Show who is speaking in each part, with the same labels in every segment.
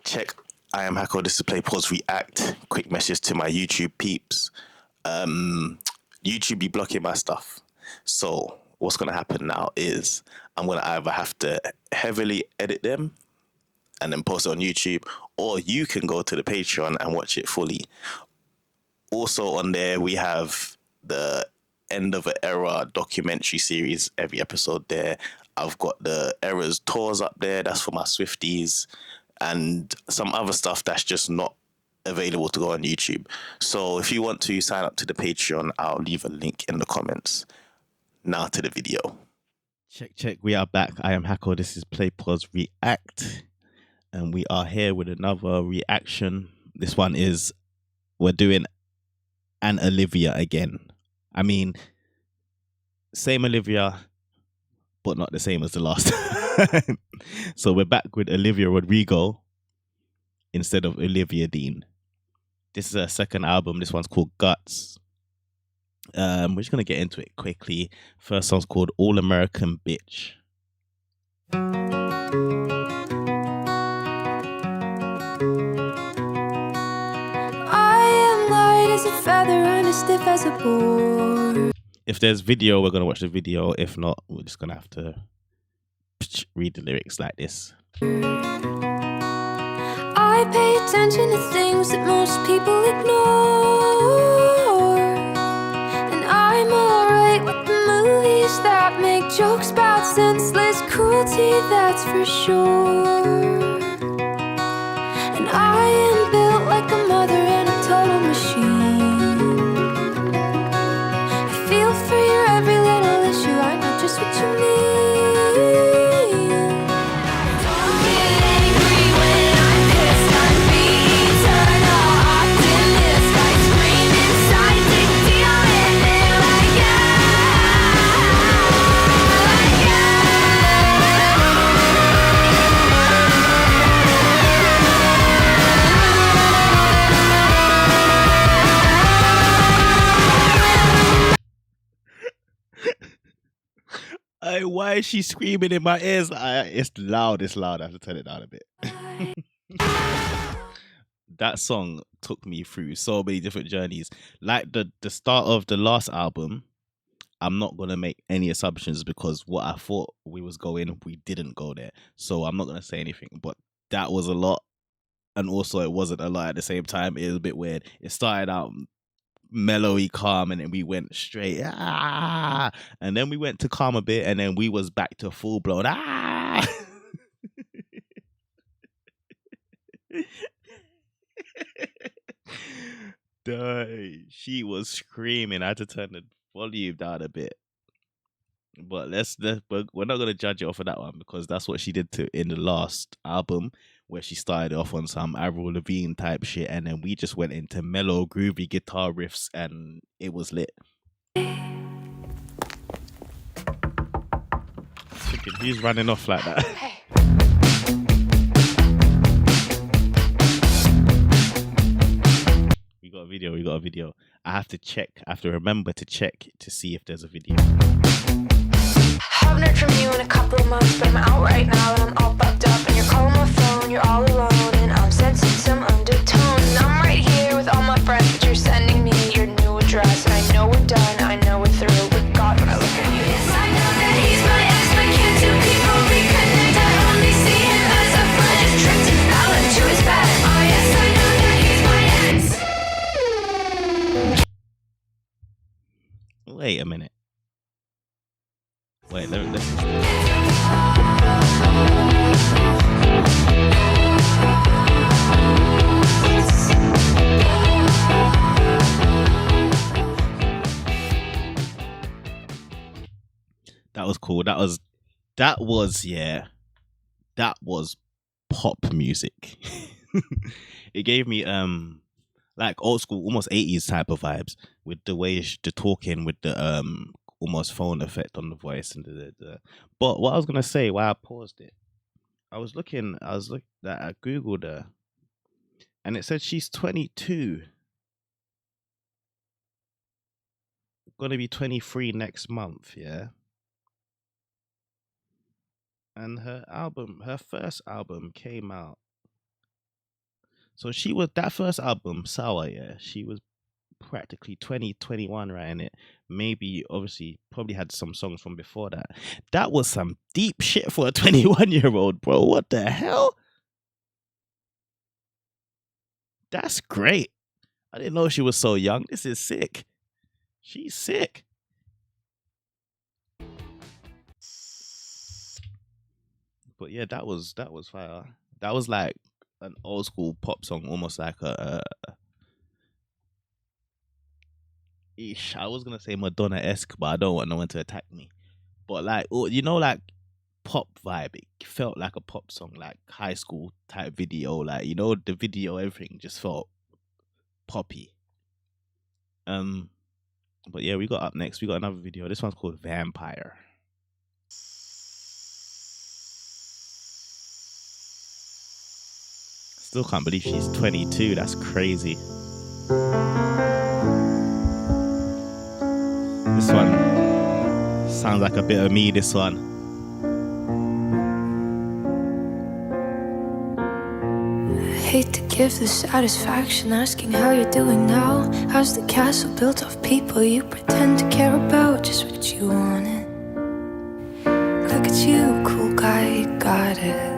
Speaker 1: Check. I am Hacko. This is Play Pause React. Quick message to my YouTube peeps. YouTube be blocking my stuff. So what's gonna happen now is I'm gonna either have to heavily edit them and then post it on YouTube, or you can go to the Patreon and watch it fully. Also on there we have the End of an Era documentary series, every episode there. I've got the Eras tours up there, that's for my Swifties, and some other stuff that's just not available to go on YouTube. So if you want to sign up to the Patreon, I'll leave a link in the comments. Now to the video. Check. We are back. I am Hacko. This is Play Pause React. And we are here with another reaction. This one is, we're doing an Olivia again. I mean, same Olivia, but not the same as the last time. So we're back with Olivia Rodrigo instead of Olivia Dean. This is her second album. This one's called Guts. We're just going to get into it quickly. First song's called All American Bitch.
Speaker 2: I am light as a feather and as stiff as a board.
Speaker 1: If there's video, we're going to watch the video. If not, we're just going to have to read the lyrics like this.
Speaker 2: I pay attention to things that most people ignore, and I'm alright with the movies that make jokes about senseless cruelty, that's for sure. And I am built like a mother in a total machine. I feel for your every little issue, I know just what you mean.
Speaker 1: Why is she screaming in my ears? It's loud. I have to turn it down a bit. That song took me through so many different journeys. Like the start of the last album, I'm not going to make any assumptions because what I thought we didn't go there. So I'm not going to say anything. But that was a lot. And also it wasn't a lot at the same time. It was a bit weird. It started out mellowy, calm, and then we went straight and then we went to calm a bit, and then we was back to full blown She was screaming. I had to turn the volume down a bit, but we're not gonna judge it off of that one because that's what she did in the last album, where she started off on some Avril Lavigne type shit, and then we just went into mellow, groovy guitar riffs, and it was lit. Thinking, who's running off like that? We got a video. I have to remember to check to see if there's a video.
Speaker 2: Haven't heard from you in a couple of months, but I'm out right now and I'm all bugged up, and you're calling my phone, you're all alone, and I'm sensing some undertone. And I'm right here with all my friends, but you're sending me your new address, and I know we're done, I know we're through, but God, when I look at you, yes, I know that he's my ex, but can't two people reconnect? I only see him as a friend, just tricked and fell into his bed. Oh yes, I know that he's my ex.
Speaker 1: Wait a minute. Wait, let's That was cool. That was pop music. It gave me like old school, almost 80s type of vibes with the way the talking, with the almost phone effect on the voice and But what I was gonna say, why I paused it, I googled her, and it said she's 22, gonna be 23 next month, yeah. And her first album came out So she was that first album, Sour, yeah, she was practically 20, 21 writing it. Maybe, obviously, probably had some songs from before that. That was some deep shit for a 21-year-old, bro. What the hell? That's great. I didn't know she was so young. This is sick. She's sick. But yeah, that was fire. That was like an old school pop song, almost like ish. I was gonna say Madonna esque, but I don't want no one to attack me. But like, like pop vibe. It felt like a pop song, like high school type video. Like the video, everything just felt poppy. Um, but yeah, we got up next. We got another video. This one's called Vampire. Still can't believe she's 22. That's crazy. This one sounds like a bit of me. This one.
Speaker 2: Hate to give the satisfaction asking how you're doing now. How's the castle built of people you pretend to care about? Just what you wanted. Look at you, cool guy, you got it.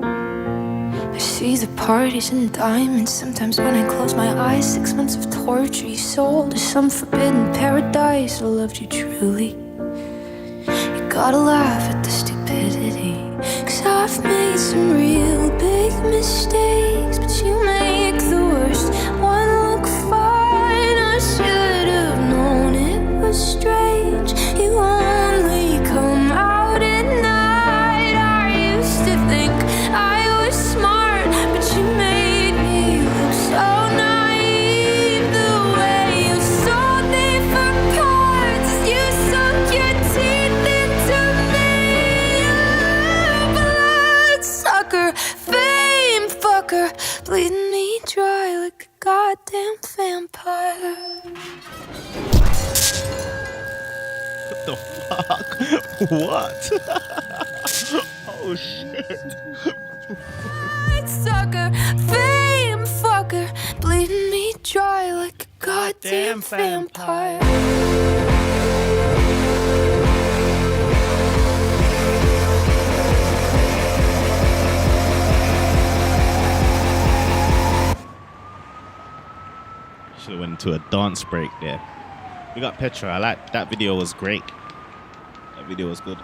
Speaker 2: I see the parties and diamonds. Sometimes when I close my eyes, 6 months of torture you sold to some forbidden paradise. I loved you truly. You gotta laugh at the stupidity, 'cause I've made some real big mistakes, but you make the worst one look fine. I should have known it was strange. You only come out at night. I used to think I was smart, but you made me look so naive. The way you sold me for parts, you sunk your teeth into me. Bloodsucker, fame fucker, bleeding me dry like a goddamn vampire.
Speaker 1: What the fuck? What? Oh shit.
Speaker 2: Bloodsucker, fame fucker, bleeding me dry like a goddamn vampire.
Speaker 1: Should have went into a dance break there. We got Petra. I like that video. Was great. That video was good.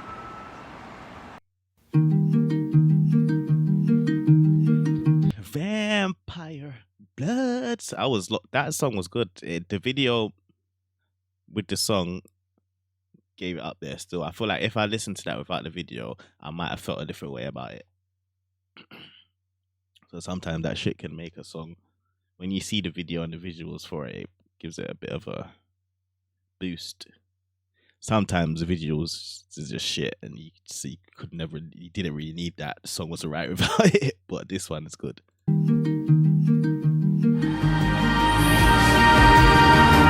Speaker 1: Vampire Bloods. That song was good. The video with the song gave it up there still. I feel like if I listened to that without the video, I might have felt a different way about it. So sometimes that shit can make a song. When you see the video and the visuals for it, it gives it a bit of a boost. Sometimes the visuals is just shit, and you didn't really need that. The song was alright without it, but this one is good.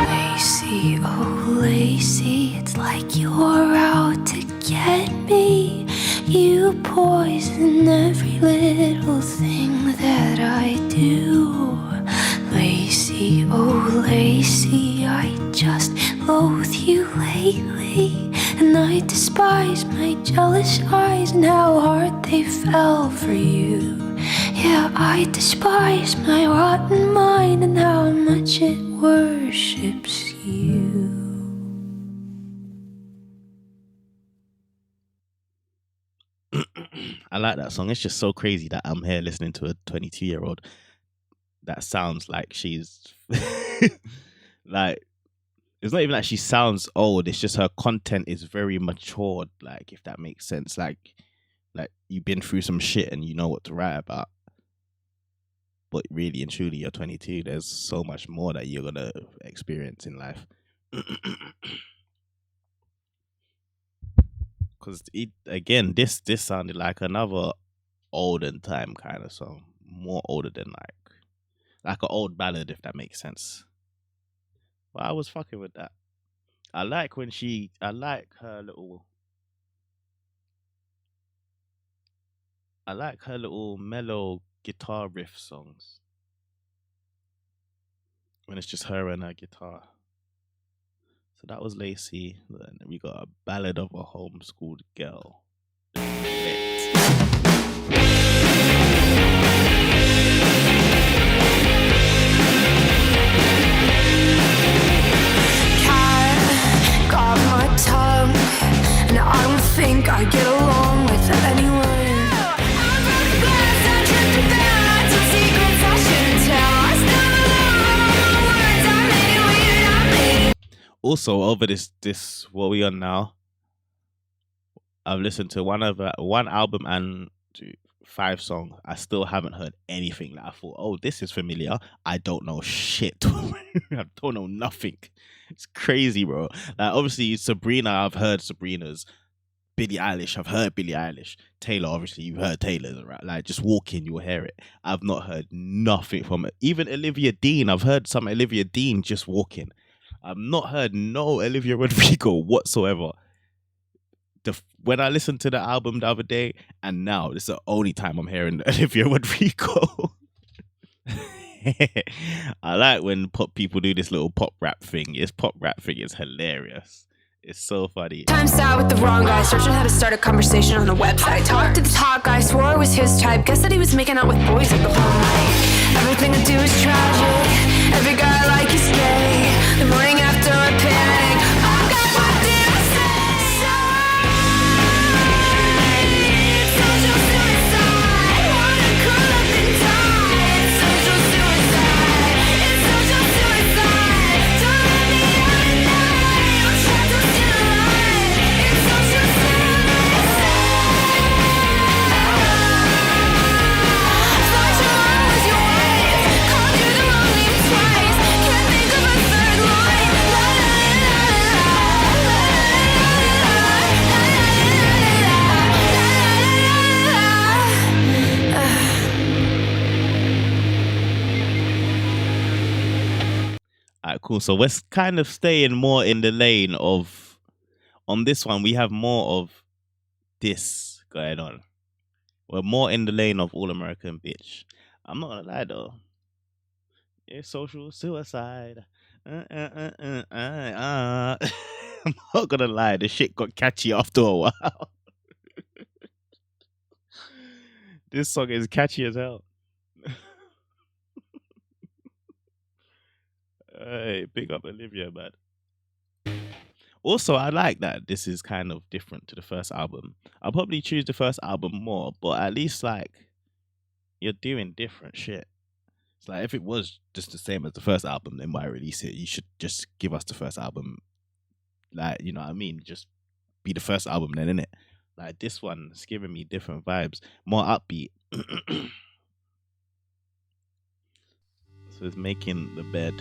Speaker 2: Lacy, oh Lacy, it's like you're out to get me. You poison every little thing that I do. Lacy, oh Lacy, I just loathe you lately. And I despise my jealous eyes and how hard they fell for you. Yeah, I despise my rotten mind and how much it worships you.
Speaker 1: I like that song. It's just so crazy that I'm here listening to a 22-year-old that sounds like she's like, it's not even like she sounds old. It's just her content is very matured. Like, if that makes sense. Like you've been through some shit and you know what to write about. But really and truly, you're 22. There's so much more that you're gonna experience in life. Because this sounded like another olden time kind of song, more older than like an old ballad, if that makes sense. But I was fucking with that. I like her little mellow guitar riff songs. when it's just her and her guitar. So that was Lacey. Then we got a ballad of a homeschooled girl.
Speaker 2: Cat got my tongue, and I don't think I get along with anyone. I'm broken glass, I tripped and fell. I took secrets I shouldn't tell. I stumbled over all my words. I made it weird. I made it.
Speaker 1: Also, over this what we on now, I've listened to one album and 5 songs. I still haven't heard anything that I thought, oh, this is familiar. I don't know shit. I don't know nothing. It's crazy, bro. Like, obviously, Sabrina, I've heard Sabrina's. Billie Eilish, I've heard Billie Eilish. Taylor, obviously, you've heard Taylor's, right? Like, just walk in, you'll hear it. I've not heard nothing from it. Even Olivia Dean, I've heard some Olivia Dean just walking. I've not heard no Olivia Rodrigo whatsoever. When I listened to the album the other day, and now, this is the only time I'm hearing Olivia Rodrigo. I like when pop people do this little pop rap thing. This pop rap thing is hilarious. It's so funny.
Speaker 2: Time's out with the wrong guy, searching how to start a conversation on a website. Talked to the top guy, swore it was his type. Guess that he was making out with boys at the whole night. Everything I do is tragic. Every guy I like is gay. The morning after I panic. Oh God, what did I say? It's social suicide. Wanna curl up and die. It's social suicide. It's social suicide. Don't let me out at night. I'm trapped, I'm still alive. It's social suicide. Thought your mom was your wife. Called you the wrong name twice. Can't think of a third line. La la la la la la la la la.
Speaker 1: Alright, cool. So we're kind of staying more in the lane of, on this one, we have more of this going on. We're more in the lane of All American Bitch. I'm not gonna lie though. It's social suicide. I'm not gonna lie, the shit got catchy after a while. This song is catchy as hell. Hey, big up Olivia, man. Also, I like that this is kind of different to the first album. I'll probably choose the first album more, but at least, like, you're doing different shit. It's like, if it was just the same as the first album, then why release it? You should just give us the first album. Like, you know what I mean? Just be the first album then, innit? Like, this one is giving me different vibes. More upbeat. So it's making the bed.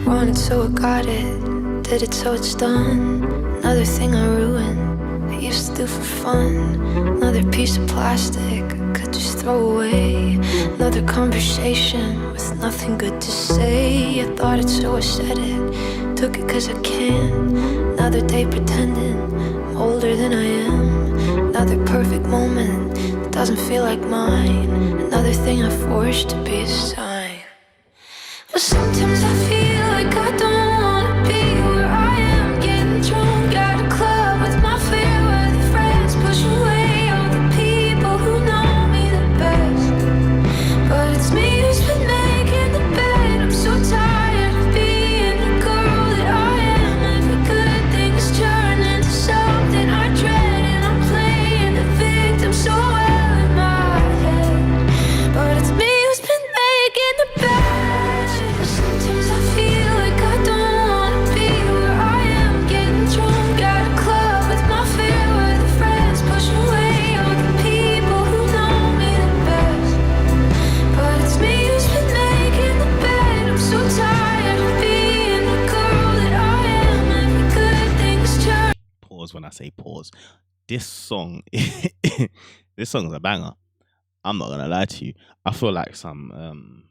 Speaker 2: Wanted so I got it, did it so it's done. Another thing I ruined, I used to do for fun. Another piece of plastic I could just throw away. Another conversation with nothing good to say. I thought it so I said it, took it cause I can. Another day pretending I'm older than I am. Another perfect moment that doesn't feel like mine. Another thing I forced to be a sign. But sometimes I feel like I don't wanna be where I am. Getting drunk at a club with my fair-weather friends, pushing away all the people who know me the best. But it's me who's been making the bed. I'm so tired of being the girl that I am. Every good thing is turned into something I dread, and I'm playing the victim so well in my head. But it's me who's been making the bed. Sometimes I feel like I don't wanna be where I am. Getting drunk at a club with my fair-weather friends, pushing away all the people who know me the best. But it's me who's been making the bed. I'm so tired of being the girl that I am. Every good thing's turned.
Speaker 1: Pause when I say pause. This song, this song is a banger. I'm not gonna lie to you. I feel like some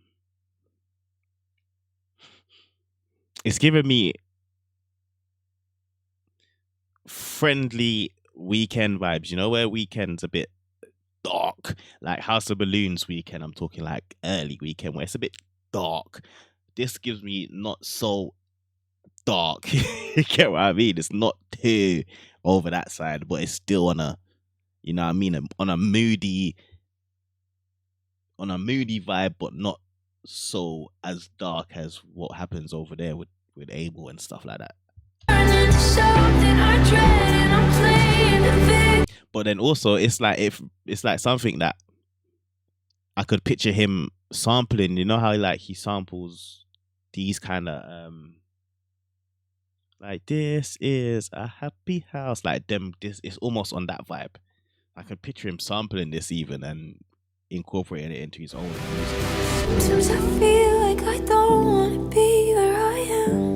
Speaker 1: it's giving me friendly weekend vibes, you know, where weekend's a bit
Speaker 3: dark. Like House of Balloons weekend, I'm talking like early weekend where it's a bit dark. This gives me not so dark. You get what I mean? It's not too over that side, but it's still on a, you know what I mean, on a moody vibe, but not so as dark as what happens over there with Abel and stuff like that. But then also it's like if it's like something that I could picture him sampling. You know how like he samples these kind of like this is a happy house, like them. This is almost on that vibe. I could picture him sampling this even and incorporating it into his own music.
Speaker 2: Sometimes I feel like I don't want to be where I am.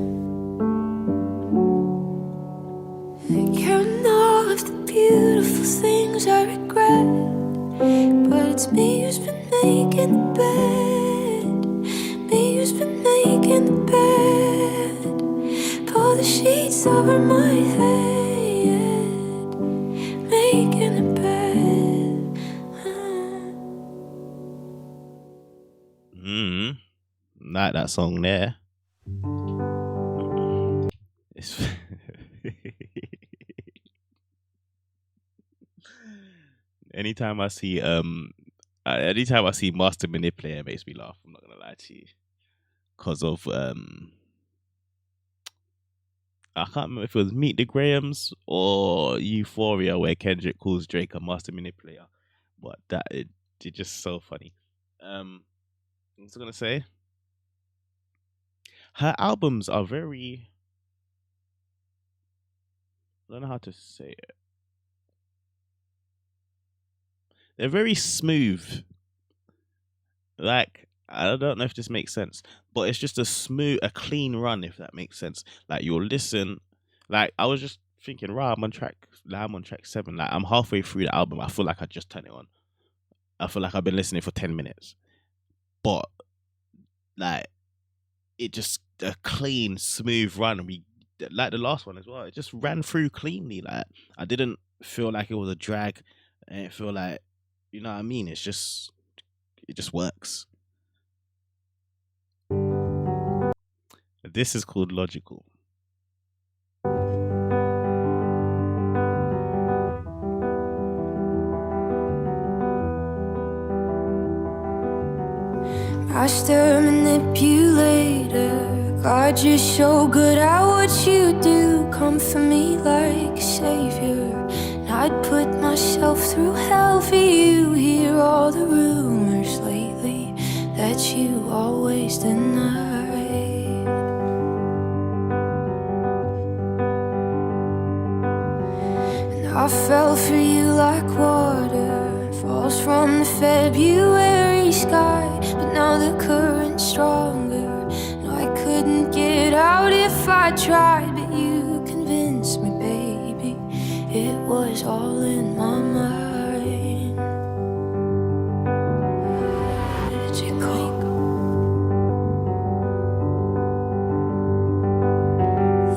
Speaker 2: Counting all of the beautiful things I regret, but it's me who's been making the bed. Me who's been making the bed. Pull the sheets over my head, making the bed.
Speaker 3: Like that song there. It's anytime I see Master Manipulator, it makes me laugh. I'm not gonna lie to you, because of I can't remember if it was Meet the Grahams or Euphoria where Kendrick calls Drake a master manipulator, but it's just so funny. What was I gonna say? Her albums are very, I don't know how to say it. They're very smooth. Like, I don't know if this makes sense, but it's just a clean run, if that makes sense. Like, you'll listen. Like, I was just thinking, right, I'm on track 7. Like, I'm halfway through the album. I feel like I just turned it on. I feel like I've been listening for 10 minutes. But, like, it just a clean, smooth run. We like the last one as well. It just ran through cleanly. Like, I didn't feel like it was a drag. I didn't feel like, you know what I mean? It just works. This is called Logical.
Speaker 2: Master manipulator, God, you're so good at what you do. Come for me like a savior, and I'd put myself through hell for you. Hear all the rumors lately that you always deny. And I fell for you like water falls from the February sky. But now the current's stronger. No, I couldn't get out if I tried, but you convinced me, baby. It was all in my mind.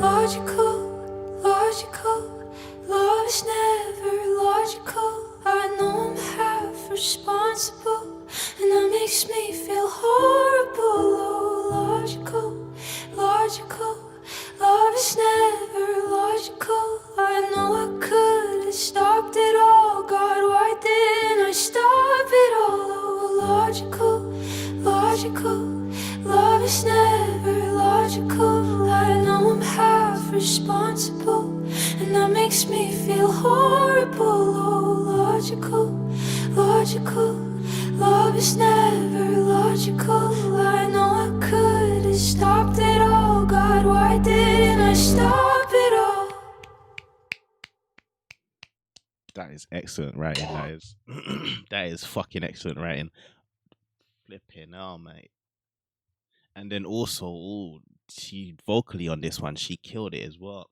Speaker 2: Logical, logical. Love is never logical. I know I'm half responsible, and that makes me feel horrible. Oh, logical, logical. Love is never logical. I know I could have stopped it all. God, why didn't I stop it all? Oh, logical, logical. Love is never logical. I know I'm half responsible, and that makes me feel horrible. Oh, logical, logical. Love is never logical. I know I could have stopped it all. God, why didn't I stop it all?
Speaker 3: That is excellent writing. That is fucking excellent writing. Flipping hell, mate. And then also, she vocally on this one, she killed it as well.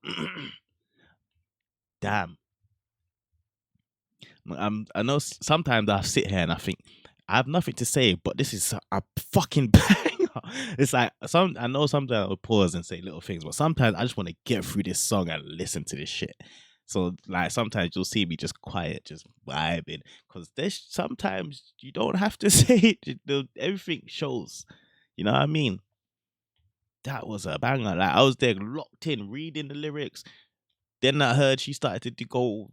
Speaker 3: Damn. I know sometimes I sit here and I think I have nothing to say, but this is a fucking banger. It's like I know sometimes I would pause and say little things, but sometimes I just want to get through this song and listen to this shit. So like sometimes you'll see me just quiet, just vibing, because there's sometimes you don't have to say it. Everything shows. You know what I mean? That was a banger. Like I was there locked in, reading the lyrics. Then I heard she started to go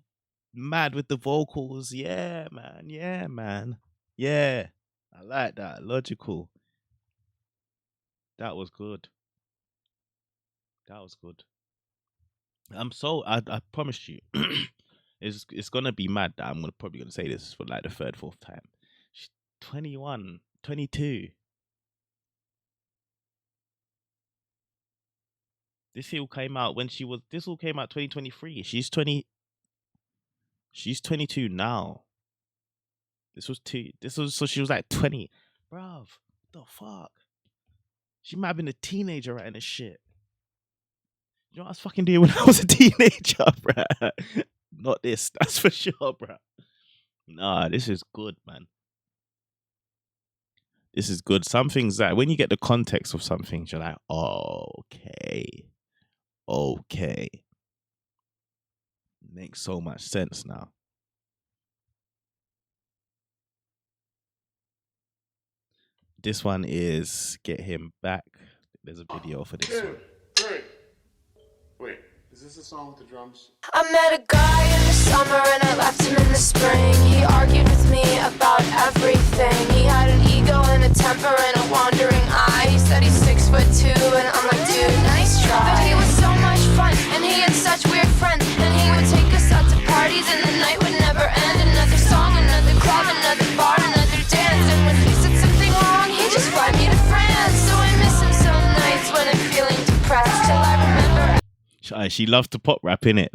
Speaker 3: mad with the vocals. Yeah, man. Yeah, man. Yeah. I like that. Logical. That was good. That was good. I promised you. It's gonna be mad that I'm probably gonna say this for like the third, fourth time. She's 21, 22. This all came out 2023. She's 22 now. So she was like 20. Bruv, the fuck? She might have been a teenager writing this shit. You know what I was fucking doing when I was a teenager, bruh? Not this, that's for sure, bruh. Nah, this is good, man. This is good. Some things that when you get the context of some things, you're like, oh, okay. Okay. Makes so much sense now. This one is Get Him Back. There's a video for this one.
Speaker 4: Wait, is this a song with the drums?
Speaker 2: I met a guy in the summer and I left him in the spring. He argued with me about everything. He had an ego and a temper and a wandering eye. He said he's 6'2" and I'm like, dude, nice try. But he was so much fun and he had such weird friends. And he would take us out to parties and the night would never end. Another song, another club, another bar, another dance. And when he said something wrong, he'd just fly me to France. So I miss him some nights when I'm feeling depressed. Till I remember
Speaker 3: she loves to pop rap, innit?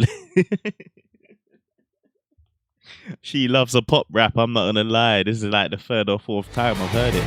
Speaker 3: She loves a pop rap, I'm not gonna lie. This is like the third or fourth time I've heard it.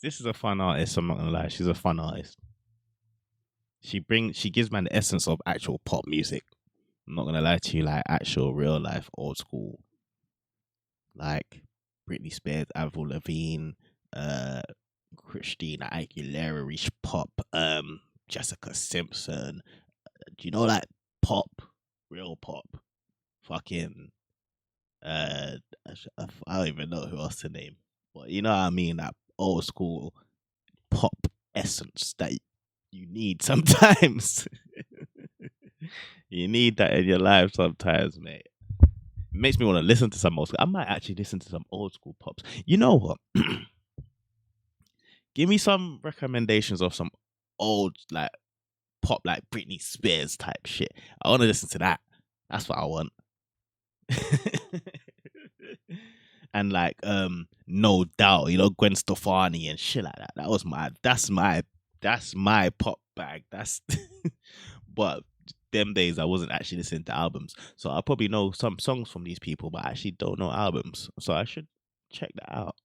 Speaker 3: This is a fun artist, I'm not gonna lie. She's a fun artist. She gives man the essence of actual pop music. I'm not gonna lie to you, like actual real life, old school, like Britney Spears, Avril Lavigne, Christina Aguilera, Rich Pop, Jessica Simpson. Do you know like pop, real pop? Fucking, I don't even know who else to name, but you know what I mean. That old school pop essence that you need sometimes. You need that in your life sometimes, mate. It makes me want to listen to some old school. I might actually listen to some old school pops. You know what? Give me some recommendations of some old like pop, like Britney Spears type shit. I want to listen to that. That's what I want. And like No Doubt, you know, Gwen Stefani and shit like that. That's my pop bag. That's but them days I wasn't actually listening to albums. So I probably know some songs from these people, but I actually don't know albums. So I should check that out.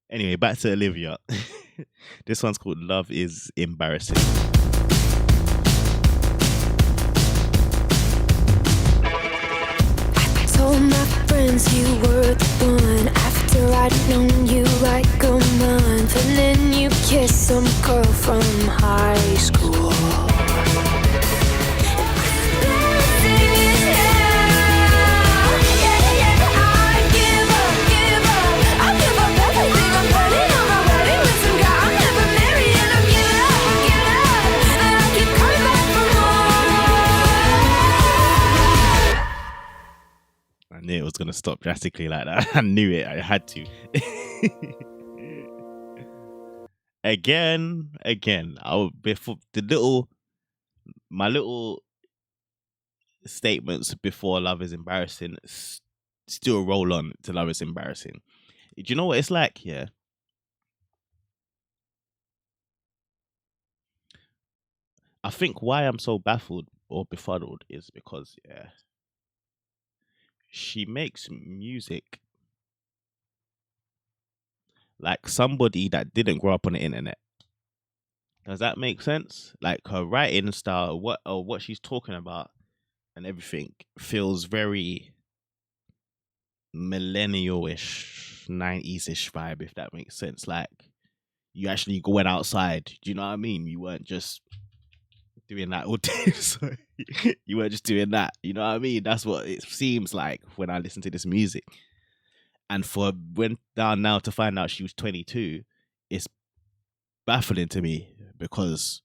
Speaker 3: Anyway, back to Olivia. This one's called Love Is Embarrassing.
Speaker 2: Told my friends you were the one after I'd known you like a month, and then you kissed some girl from high school.
Speaker 3: I knew it was going to stop drastically like that. I knew it. I had to. Again. My little statements before Love Is Embarrassing still roll on to Love Is Embarrassing. Do you know what it's like? Yeah. I think why I'm so baffled or befuddled is because she makes music like somebody that didn't grow up on the internet. Does that make sense? Like her writing style, what she's talking about, and everything feels very millennial-ish, 90s-ish vibe, if that makes sense. Like you actually went outside. Do you know what I mean? You weren't just doing that all day. Sorry. You weren't just doing that. You know what I mean? That's what it seems like when I listen to this music. And for when down now to find out she was 22, it's baffling to me because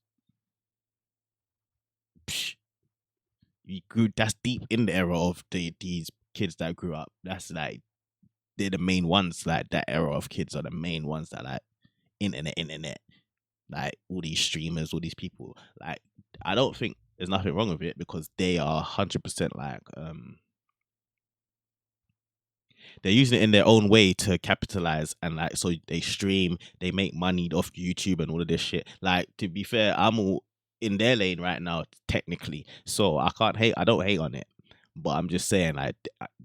Speaker 3: you grew. That's deep in the era of these kids that grew up. That's like they're the main ones. Like that era of kids are the main ones that like internet. Like all these streamers, all these people. Like I don't think there's nothing wrong with it because they are 100% like they're using it in their own way to capitalize and like so they stream, they make money off YouTube and all of this shit. Like to be fair, I'm all in their lane right now technically, so I don't hate on it, but I'm just saying like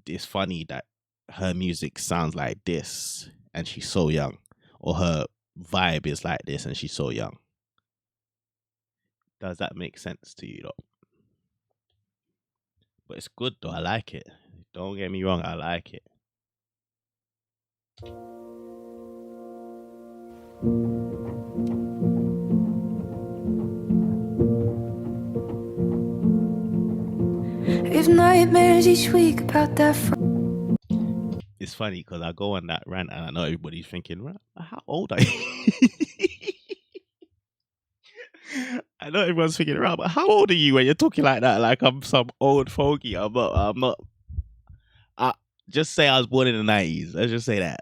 Speaker 3: it's funny that her music sounds like this and she's so young, or her vibe is like this and she's so young. Does that make sense to you though? But it's good though, I like it. Don't get me wrong, I like it.
Speaker 2: If nightmares each week about that.
Speaker 3: It's funny because I go on that rant and I know everybody's thinking, how old are you? I know everyone's thinking, right, but how old are you when you're talking like that? Like I'm some old fogey. I'm not. Just say I was born in the 90s. Let's just say that.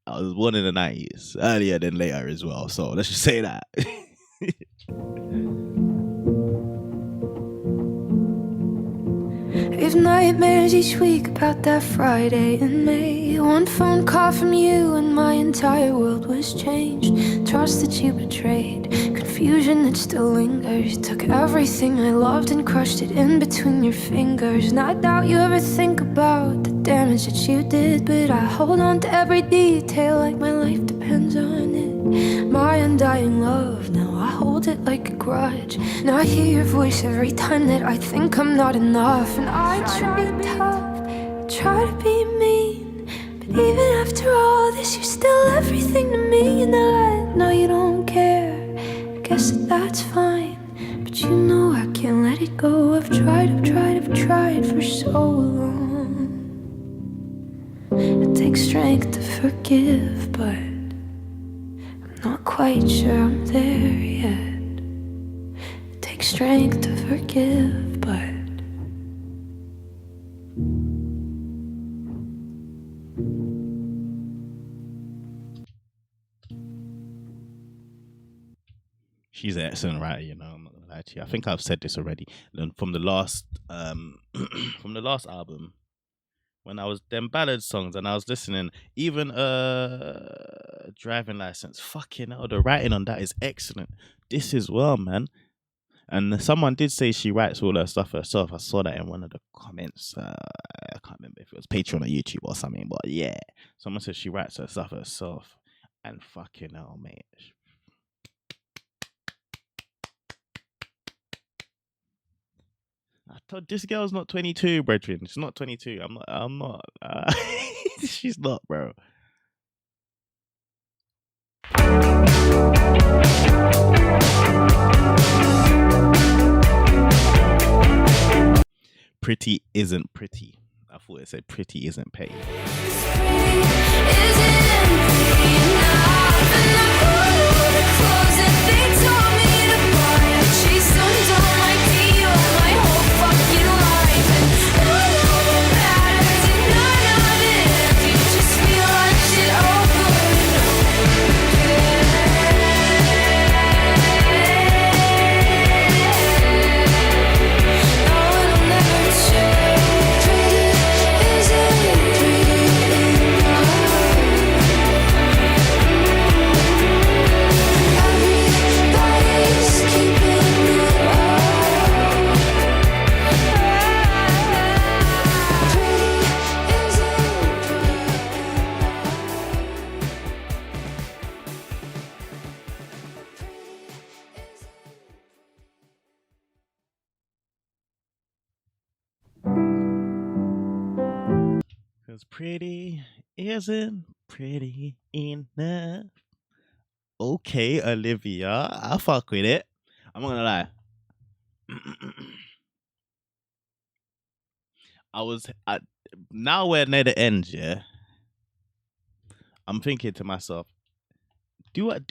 Speaker 3: I was born in the 90s, earlier than later as well. So let's just say that.
Speaker 2: If nightmares each week about that Friday in May. One phone call from you and my entire world was changed. Trust that you betrayed, confusion that still lingers. Took everything I loved and crushed it in between your fingers. And I doubt you ever think about the damage that you did, but I hold on to every detail like my life depends on it. My undying love, now I hold it like a grudge. And I hear your voice every time that I think I'm not enough. And I try to be tough, try to be mean, but even after all this, you're still everything to me. And I know you don't care, I guess that's fine, but you know I can't let it go. I've tried for so long. It takes strength to forgive, but I'm not quite sure I'm there yet. It takes strength to forgive, but
Speaker 3: She's an excellent writer, you know. I'm not gonna lie to you. I think I've said this already. From the last, from the last album, when I was them ballad songs and I was listening, even driving license. Fucking hell, the writing on that is excellent. This as well, man. And someone did say she writes all her stuff herself. I saw that in one of the comments. I can't remember if it was Patreon or YouTube or something, but yeah, someone said she writes her stuff herself. And fucking hell, mate. I told this girl's not 22, brethren. She's not 22. I'm not. She's not, bro. Pretty isn't pretty. I thought it said pretty isn't paid. Cause pretty isn't pretty enough. Okay, Olivia, I'll fuck with it. I'm not gonna lie. Now we're near the end, yeah. I'm thinking to myself, do I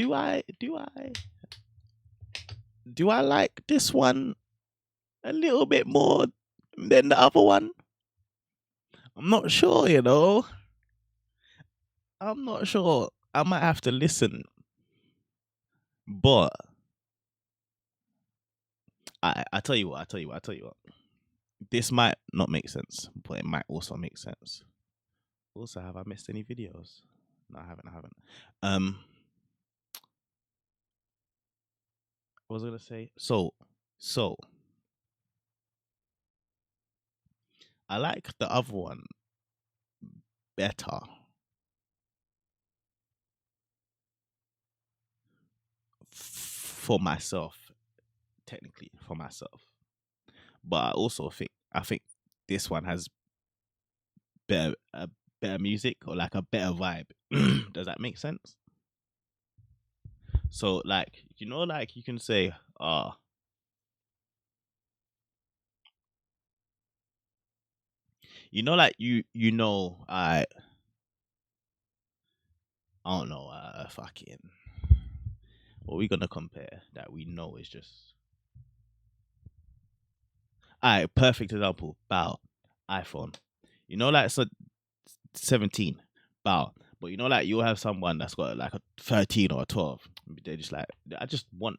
Speaker 3: like this one a little bit more than the other one? I'm not sure, you know. I'm not sure. I might have to listen. But I tell you what. This might not make sense, but it might also make sense. Also, have I missed any videos? No, I haven't. What was I gonna say? So I like the other one better for myself, technically for myself. But I also think this one has better music, or like a better vibe. Does that make sense? So like, you know, like you can say, you know, like I don't know, fucking, what we gonna compare that we know is just, alright, perfect example, bow, iPhone. You know, like, so 17, bow. But you know, like, you'll have someone that's got like a 13 or a 12. They're just like,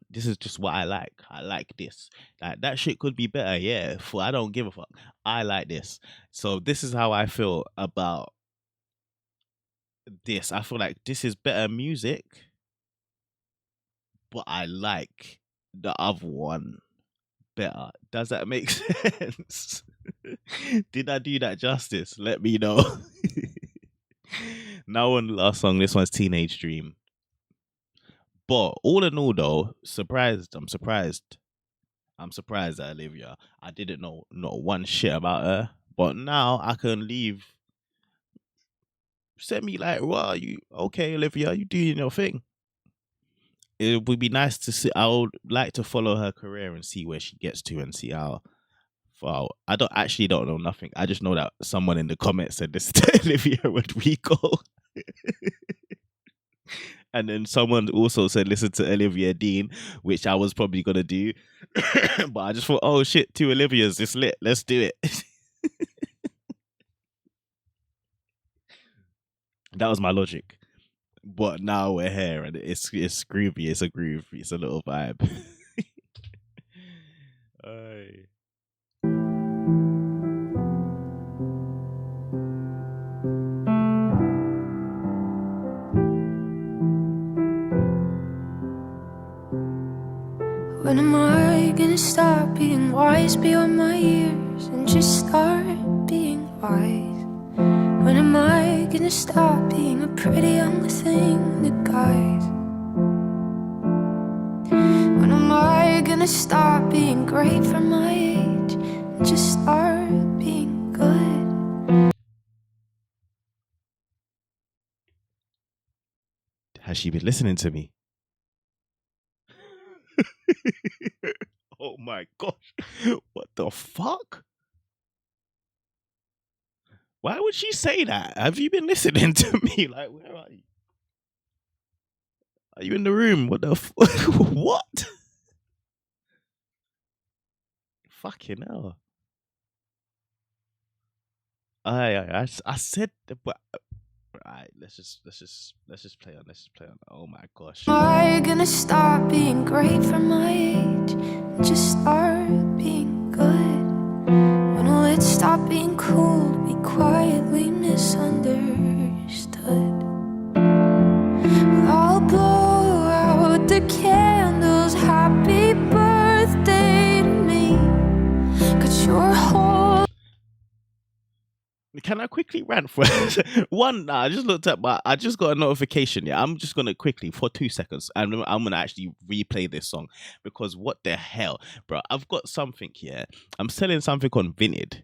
Speaker 3: this is just what I like. I like this. Like, that shit could be better, yeah. I don't give a fuck. I like this. So this is how I feel about this. I feel like this is better music, but I like the other one better. Does that make sense? Did I do that justice? Let me know. Now on the last song, this one's Teenage Dream. But all in all, though, I'm surprised at Olivia. I didn't know not one shit about her, but now I can leave. Send me like, well, you okay, Olivia? You doing your thing? It would be nice to see. I would like to follow her career and see where she gets to, and see how far. I don't know nothing. I just know that someone in the comments said this to Olivia Rodrigo. And then someone also said, listen to Olivia Dean, which I was probably going to do. But I just thought, oh shit, 2 Olivias, it's lit. Let's do it. That was my logic. But now we're here and it's groovy. It's a groove. It's a little vibe. Aye.
Speaker 2: When am I gonna stop being wise beyond my years and just start being wise? When am I gonna stop being a pretty young thing to guys? When am I gonna stop being great for my age and just start being good?
Speaker 3: Has she been listening to me? Oh my gosh. What the fuck? Why would she say that? Have you been listening to me? Like, where are you? Are you in the room? What the what? Fucking hell. I said, but alright, let's just play on. Oh my gosh.
Speaker 2: Am I gonna stop being great for my age and just start being good? When will it stop being cool to be quietly misunderstood? Well, I'll blow out the candles, happy birthday to me. Got your whole.
Speaker 3: Can I quickly rant for one? I just looked at I just got a notification. Yeah, I'm just gonna quickly for 2 seconds, and I'm gonna actually replay this song because what the hell, bro? I've got something here. I'm selling something on Vinted.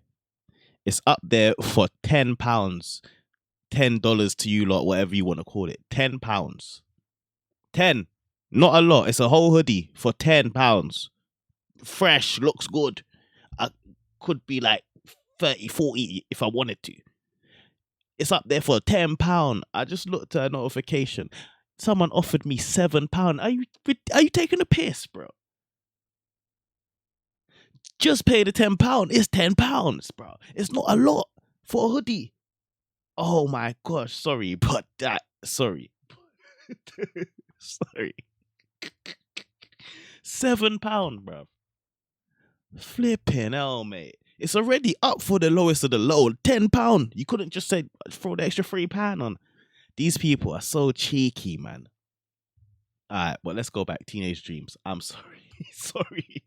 Speaker 3: It's up there for £10. $10 to you lot, whatever you want to call it. £10. 10. Not a lot. It's a whole hoodie for £10. Fresh, looks good. I could be like 30, 40 if I wanted to. It's up there for £10. I just looked at a notification. Someone offered me £7. Are you taking a piss, bro? Just pay the £10. It's £10, bro. It's not a lot for a hoodie. Oh my gosh, sorry, but sorry. Sorry. £7, bro. Flipping hell, mate. It's already up for the lowest of the low. £10. You couldn't just say throw the extra £3 on. These people are so cheeky, man. Alright, but let's go back. Teenage Dreams. I'm sorry. Sorry.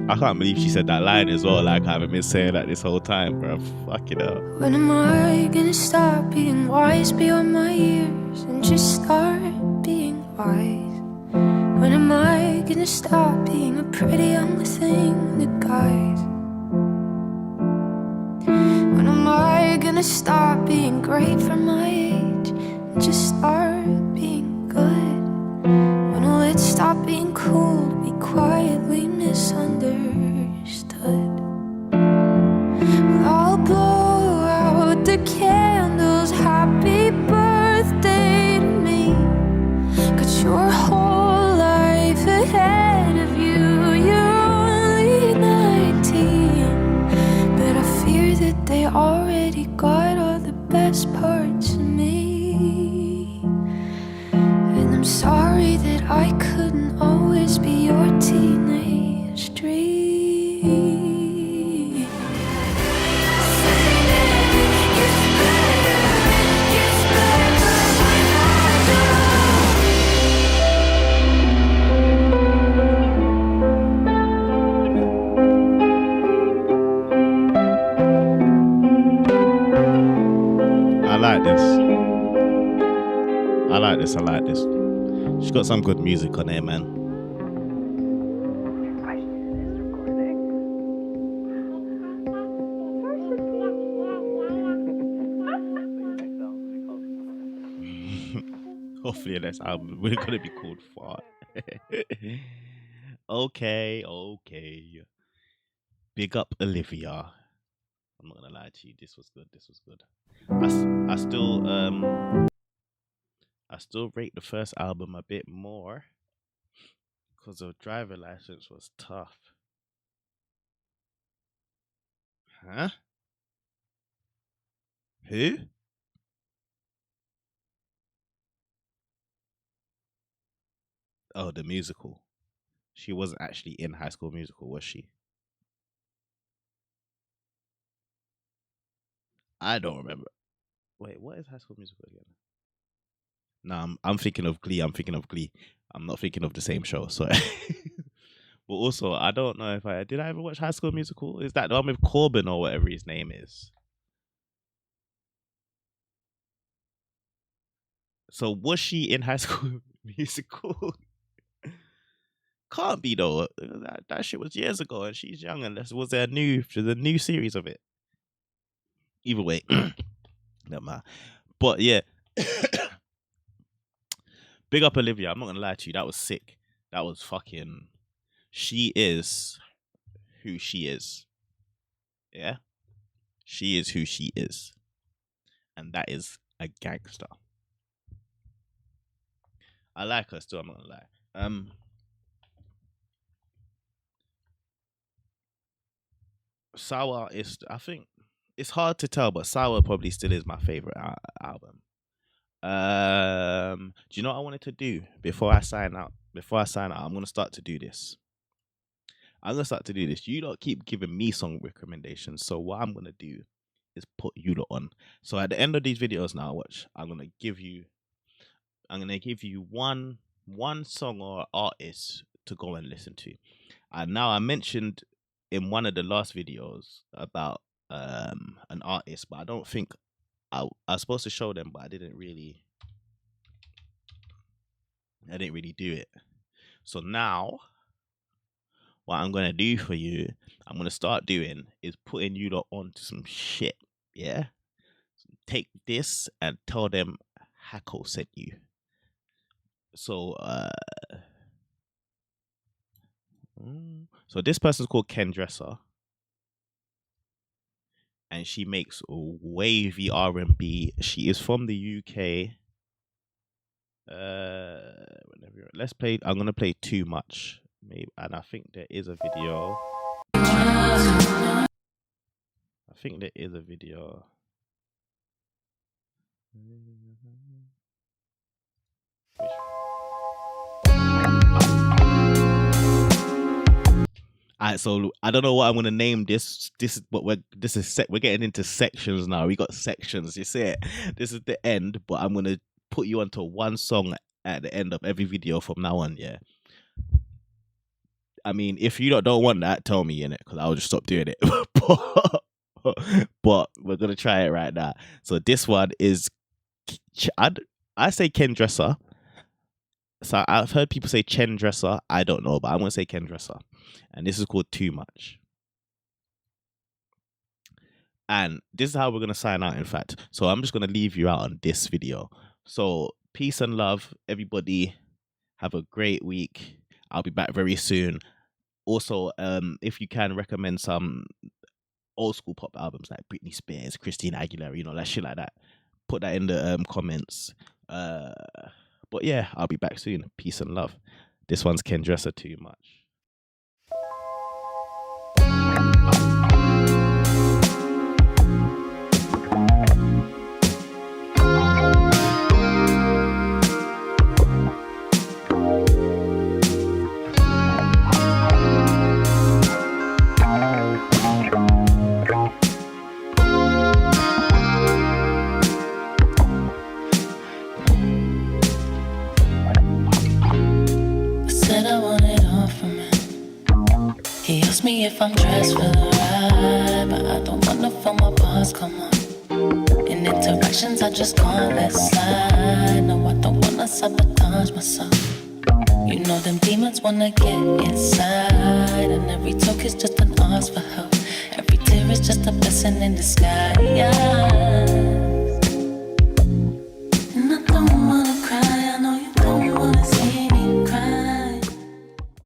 Speaker 3: I can't believe she said that line as well. Like, I haven't been saying that this whole time, bro. Fuck it up.
Speaker 2: When am I gonna stop being wise beyond my years and just start being wise? When am I gonna stop being a pretty young thing that guys? When am I gonna stop being great for my age and just start being good? When will it stop being cool to be quietly misunderstood? I'll blow out the candles, happy birthday to me. Got your whole life ahead of you, you're only 19. But I fear that they already got all the best parts of me. And I'm sorry that I couldn't always be your teenage dream.
Speaker 3: I like this. She's got some good music on there, man. Hopefully next album we're gonna be called Fart. Okay. Big up Olivia. I'm not gonna lie to you, this was good. I still rate the first album a bit more because the driver license was tough. Huh? Who? Oh, the musical. She wasn't actually in High School Musical, was she? I don't remember. Wait, what is High School Musical again? No, I'm thinking of Glee. I'm not thinking of the same show. So, but also, I don't know if did I ever watch High School Musical? Is that the one with Corbin or whatever his name is? So was she in High School Musical? Can't be though. That shit was years ago, and she's young. And was there a new series of it? Either way, never mind. But yeah, big up Olivia. I'm not gonna lie to you. That was sick. That was fucking. She is who she is. Yeah, she is who she is, and that is a gangster. I like her still. I'm not gonna lie. Sour is. I think it's hard to tell, but Sour probably still is my favorite album. Do you know what I wanted to do before I sign out? I'm gonna start to do this. You don't keep giving me song recommendations. So what I'm gonna do is put you lot on. So at the end of these videos now, watch. I'm gonna give you one song or artist to go and listen to. And now I mentioned in one of the last videos about an artist, but I don't think I was supposed to show them, but I didn't really I didn't really do it. So now, what I'm gonna do for you, I'm gonna start doing is putting you lot onto some shit. Yeah. Take this and tell them Hako sent you. So so this person's called Ken Dresser, and she makes wavy R&B. She is from the UK. Let's play. I'm gonna play Too Much, maybe, and I think there is a video. Alright, so I don't know what I'm gonna name this. We're getting into sections now. We got sections. You see it? This is the end, but I'm gonna put you onto one song at the end of every video from now on. Yeah. I mean, if you don't want that, tell me in it, because I'll just stop doing it. But we're gonna try it right now. So this one is, I say Ken Dresser. So I've heard people say Chen Dresser. I don't know, but I'm gonna say Ken Dresser, and this is called Too Much. And this is how we're gonna sign out. In fact, so I'm just gonna leave you out on this video. So peace and love, everybody. Have a great week. I'll be back very soon. Also, if you can recommend some old school pop albums like Britney Spears, Christina Aguilera, that shit like that, put that in the comments. But yeah, I'll be back soon. Peace and love. This one's Ken Dresser, Too Much.
Speaker 5: Me if I'm dressed for the ride, but I don't wanna feel my boss come on. In interactions, I just can't let slide. No, I don't wanna sabotage myself. You know them demons wanna get inside, and every talk is just an ask for help. Every tear is just a blessing in disguise.